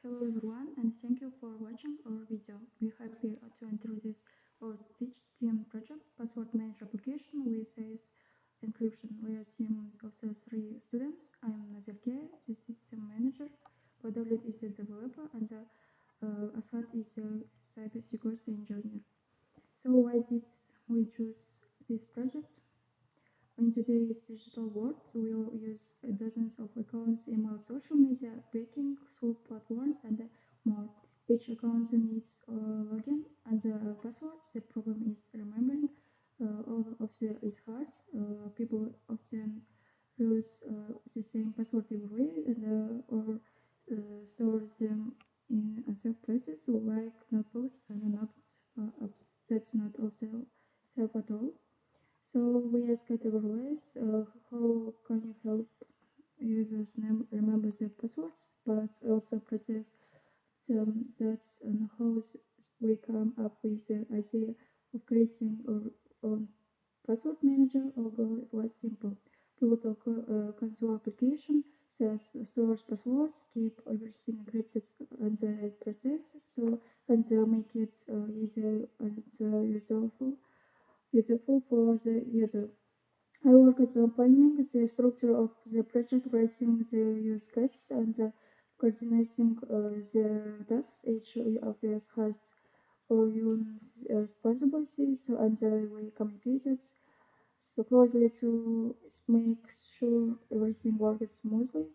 Hello everyone and thank you for watching our video. We're happy to introduce our team project password manager application with AES encryption. We are a team of three students. I'm Nazirke, the system manager, Badavlet is the developer, and Asad is the cybersecurity engineer. So why did we choose this project? In today's digital world, we'll use dozens of accounts, email, social media, banking, through platforms, and more. Each account needs a login and a password. The problem is remembering all of the is hard. People often use the same password every way or store them in other places like notebooks and not apps. That's not also safe at all. So we asked categories how can you help users remember their passwords, but also protect them that and how we come up with the idea of creating our own password manager. Our goal was simple: build a console application that stores passwords, keep everything encrypted and protected, and make it easy and useful for the user. I worked on planning the structure of the project, writing the use cases, and coordinating the tasks. Each of us has our own responsibilities, and we communicated so closely to make sure everything works smoothly.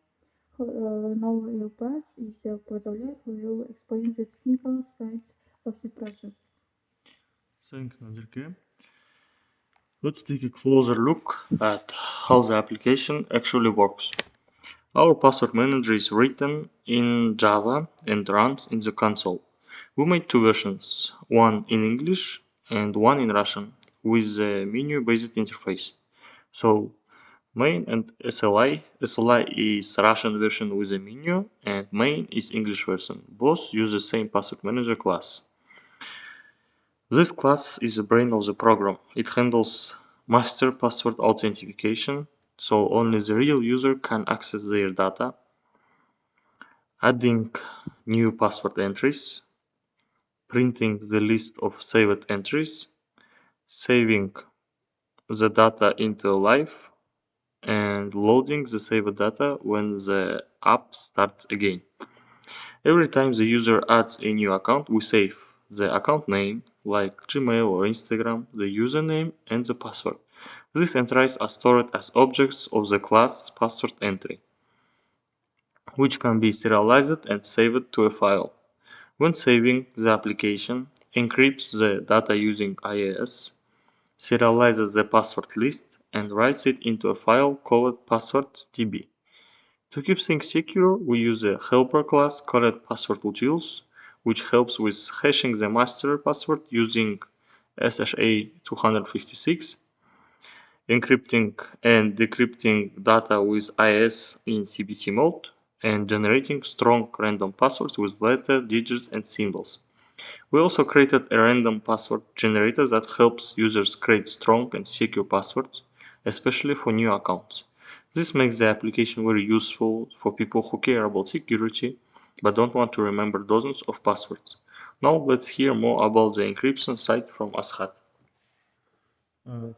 Now will pass is Plataulet, who will explain the technical sides of the project. Thanks, Nazirke. Let's take a closer look at how the application actually works. Our password manager is written in Java and runs in the console. We made two versions, one in English and one in Russian, with a menu-based interface. So, main and SLI. SLI is Russian version with a menu, and main is English version. Both use the same password manager class. This class is the brain of the program. It handles master password authentication, so only the real user can access their data, adding new password entries, printing the list of saved entries, saving the data into live, and loading the saved data when the app starts again. Every time the user adds a new account, we save the account name, like Gmail or Instagram, the username, and the password. These entries are stored as objects of the class password entry, which can be serialized and saved to a file. When saving, the application encrypts the data using AES, serializes the password list, and writes it into a file called password.tb. To keep things secure, we use a helper class called passwordutils, which helps with hashing the master password using SHA-256, encrypting and decrypting data with IS in CBC mode, and generating strong random passwords with letters, digits, and symbols. We also created a random password generator that helps users create strong and secure passwords, especially for new accounts. This makes the application very useful for people who care about security but don't want to remember dozens of passwords. Now let's hear more about the encryption side from Ashat.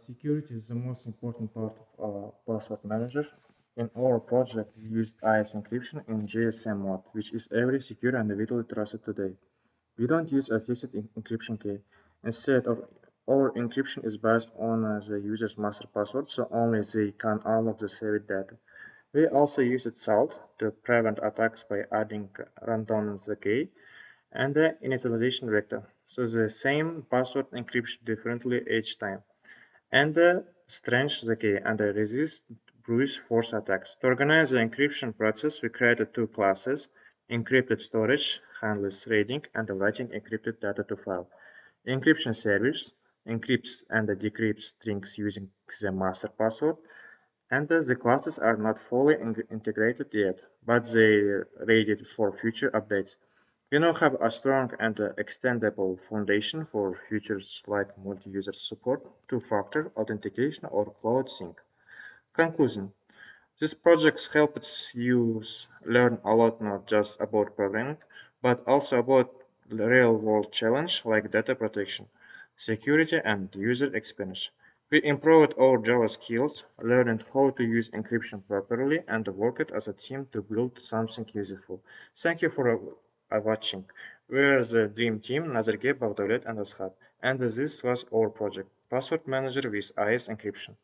Security is the most important part of our password manager. In our project, we used IS encryption in GSM mode, which is very secure and vitally trusted today. We don't use a fixed encryption key. Instead, our encryption is based on the user's master password, so only they can unlock the saved data. We also used salt to prevent attacks by adding random the key and the initialization vector, so the same password encrypts differently each time and strength the key and resist brute force attacks. To organize the encryption process, we created two classes: encrypted storage handles reading and writing encrypted data to file. Encryption service encrypts and decrypts strings using the master password, and the classes are not fully integrated yet, but they ready for future updates. We now have a strong and extendable foundation for features like multi-user support, two-factor authentication, or cloud sync. Conclusion: these projects helped you learn a lot, not just about programming, but also about the real-world challenge like data protection, security, and user experience. We improved our Java skills, learned how to use encryption properly, and worked as a team to build something useful. Thank you for watching. We're the dream team, Nazargeb, Bagdaulet, and Ashat, and this was our project, Password Manager with AES encryption.